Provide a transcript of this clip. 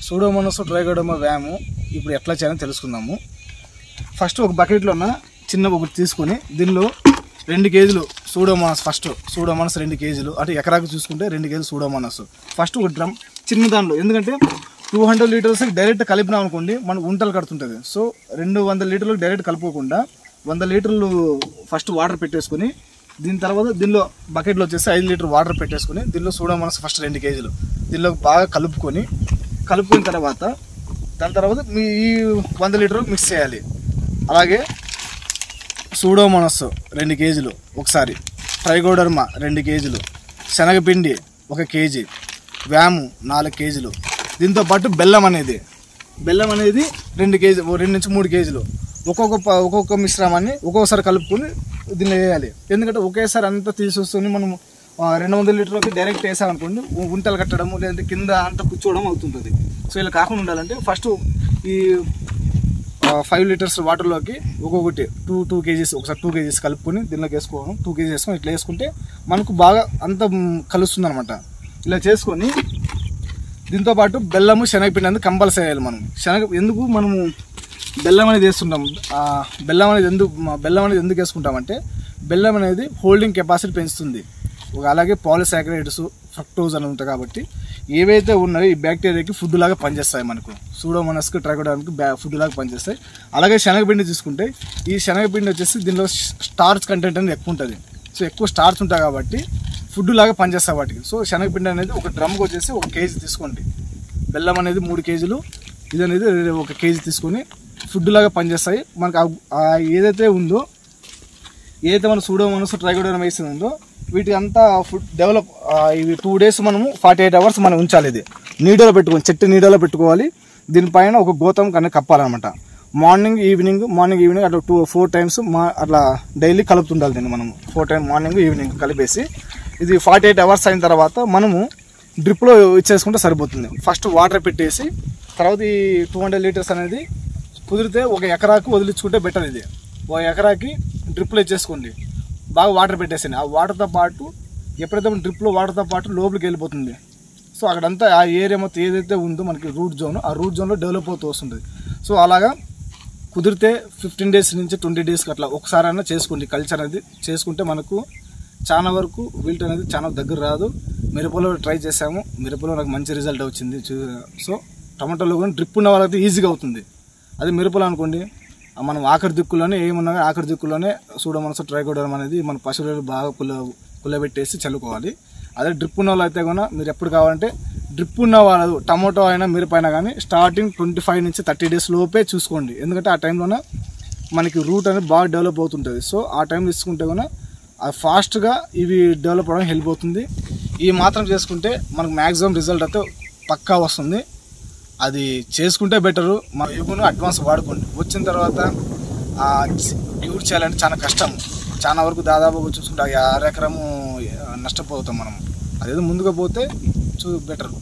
Pseudomonas trichoderma వ్యాము ఇప్పుడు ఎట్లా చేయాలని తెలుసుకుందాము. ఫస్ట్ ఒక బకెట్లో ఉన్న చిన్న ఒకటి తీసుకొని దీనిలో 2 కేజీలు సూడోమోనాస్, సూడోమోనాస్ 2 కేజీలు, అంటే ఎకరాకు చూసుకుంటే 2 కేజీలు సూడోమోనాస్. ఫస్ట్ ఒక డ్రమ్ చిన్న దానిలో, ఎందుకంటే 200 లీటర్స్ డైరెక్ట్ కలిపినాం అనుకోండి మనకు ఉంటలు కడుతుంటుంది. సో 200 లీటర్లకు డైరెక్ట్ కలుపుకోకుండా 100 లీటర్లు ఫస్ట్ వాటర్ పెట్టేసుకొని దీని తర్వాత దీనిలో బకెట్లో వచ్చేసి 5 లీటర్ వాటర్ పెట్టేసుకొని దీనిలో సూడోమోనాస్ ఫస్ట్ 2 కేజీలు దీనిలో బాగా కలుపుకున్న తర్వాత దాని తర్వాత ఈ 100 లీటర్ మిక్స్ చేయాలి. అలాగే సూడోమోనాస్ 2 కేజీలు ఒకసారి, ట్రైకోడర్మా 2 కేజీలు, శనగపిండి 1 కేజీ, వ్యాము 4 కేజీలు, దీంతోపాటు బెల్లం అనేది 2 కేజీ, 2 నుంచి 3 కేజీలు ఒక్కొక్క మిశ్రమాన్ని ఒక్కొక్కసారి కలుపుకొని దీనిలో వేయాలి. ఎందుకంటే ఒకేసారి అంతా తీసేసుకొని మనం 200 లీటర్లకి డైరెక్ట్ వేసామనుకోండి ఉంటలు కట్టడము లేదంటే కింద అంతా కూర్చోవడం అవుతుంటుంది. సో ఇలా కాకుండా ఉండాలంటే ఫస్ట్ ఈ 5 లీటర్స్ వాటర్లోకి ఒక్కొక్కటి 2 కేజీస్, ఒకసారి 2 కేజీస్ కలుపుకొని దీనిలోకి వేసుకోవడం, 2 కేజీస్ వేసుకొని ఇట్లా వేసుకుంటే మనకు బాగా అంత కలుస్తుంది అనమాట. ఇలా చేసుకొని దీంతోపాటు బెల్లము శనగపిండి అనేది కంపల్సరీ వేయాలి. మనం ఎందుకు మనము బెల్లం అనేది వేస్తుంటాం, బెల్లం అనేది ఎందుకు వేసుకుంటామంటే బెల్లం అనేది హోల్డింగ్ కెపాసిటీ పెంచుతుంది. అలాగే పాలిసాకరైడ్స్, ఫ్రక్టోజ్ అని ఉంటాయి కాబట్టి ఏవైతే ఉన్నాయో ఈ బ్యాక్టీరియాకి ఫుడ్ లాగా పనిచేస్తాయి. మనకు సూడోమోనాస్కి ట్రైకోడర్మాకి ఫుడ్ లాగా పనిచేస్తాయి. అలాగే శనగపిండి తీసుకుంటే ఈ శనగపిండి వచ్చేసి దీనిలో స్టార్చ్ కంటెంట్ అనేది ఎక్కువ ఉంటుంది. సో ఎక్కువ స్టార్చ్ ఉంటాయి కాబట్టి ఫుడ్ లాగా పనిచేస్తాయి వాటికి. సో శనగపిండి అనేది ఒక డ్రమ్కి వచ్చేసి 1 కేజీ తీసుకోండి, బెల్లం అనేది 3 కేజీలు, ఇది అనేది 1 కేజీ తీసుకొని ఫుడ్ లాగా పనిచేస్తాయి. మనకు ఏదైతే మన సూడోమోనాస్ ట్రైకోడర్మా వేసింది ఉందో వీటి అంతా ఫుడ్ డెవలప్ ఇవి 2 డేస్ మనము 48 అవర్స్ మనం ఉంచాలి. ఇది నీడలో పెట్టుకోవాలి, చెట్టు నీడలో పెట్టుకోవాలి. దీనిపైన ఒక గోతం కన్నా కప్పాలన్నమాట. మార్నింగ్ ఈవినింగ్ అట్లా 4 టైమ్స్ అట్లా డైలీ కలుపుతుండాలి. దీన్ని మనం 4 టైమ్స్ మార్నింగ్ ఈవినింగ్ కలిపేసి ఇది 48 అవర్స్ అయిన తర్వాత మనము డ్రిప్లో ఇచ్చేసుకుంటే సరిపోతుంది. ఫస్ట్ వాటర్ పెట్టేసి తర్వాత ఈ 200 లీటర్స్ అనేది కుదిరితే 1 ఎకరాకు వదిలించుకుంటే బెటర్. ఇది 1 ఎకరాకి డ్రిప్లో ఇచ్చేసుకోండి, బాగా వాటర్ పెట్టేసాను. ఆ వాటర్తో పాటు ఎప్పుడైతే మన డ్రిప్లో వాటర్తో పాటు లోపలికి వెళ్ళిపోతుంది. సో అక్కడంతా ఆ ఏరియా మొత్తం ఏదైతే ఉందో మనకి రూట్ జోన్, ఆ రూట్ జోన్లో డెవలప్ అవుతూ వస్తుంది. సో అలాగా కుదిరితే 15 డేస్ నుంచి 20 డేస్కి అట్లా ఒకసారైనా చేసుకోండి. కల్చర్ అనేది చేసుకుంటే మనకు చాలా వరకు విల్ట్ అనేది చాలా దగ్గర రాదు. మిరపలో ట్రై చేసాము, మిరపలో నాకు మంచి రిజల్ట్ వచ్చింది. సో టమాటోలో కూడా డ్రిప్ ఉన్న వాళ్ళకి ఈజీగా అవుతుంది. అదే మిరపలు అనుకోండి మనం ఆఖరి దిక్కులోనే ఏమున్నా ఆఖరి దిక్కులోనే సూడోమోనాస్ ట్రైకోడర్మా అనేది మన పశువులు బాగా కుల్లబెట్టేసి చల్లుకోవాలి. అదే డ్రిప్ ఉన్న వాళ్ళు అయితే కూడా మీరు ఎప్పుడు కావాలంటే డ్రిప్ ఉన్న వాళ్ళు టమాటో అయినా మిరపైనా కానీ స్టార్టింగ్ 25 నుంచి 30 డేస్ లోపే చూసుకోండి. ఎందుకంటే ఆ టైంలోనే మనకి రూట్ అనేది బాగా డెవలప్ అవుతుంటుంది. సో ఆ టైం తీసుకుంటే కూడా ఫాస్ట్గా ఇవి డెవలప్ అవ్వడం హెల్ప్ అవుతుంది. ఈ మాత్రం చేసుకుంటే మనకు మ్యాక్సిమం రిజల్ట్ అయితే పక్కా వస్తుంది. అది చేసుకుంటే బెటరు. మన ఎగును అడ్వాన్స్ వాడుకోండి. వచ్చిన తర్వాత క్యూర్ చేయాలంటే చాలా కష్టం. చాలా వరకు దాదాపుగా చూసుకుంటే 6 ఎకరము నష్టపోతాం మనం. అదేదో ముందుగా పోతే బెటరు.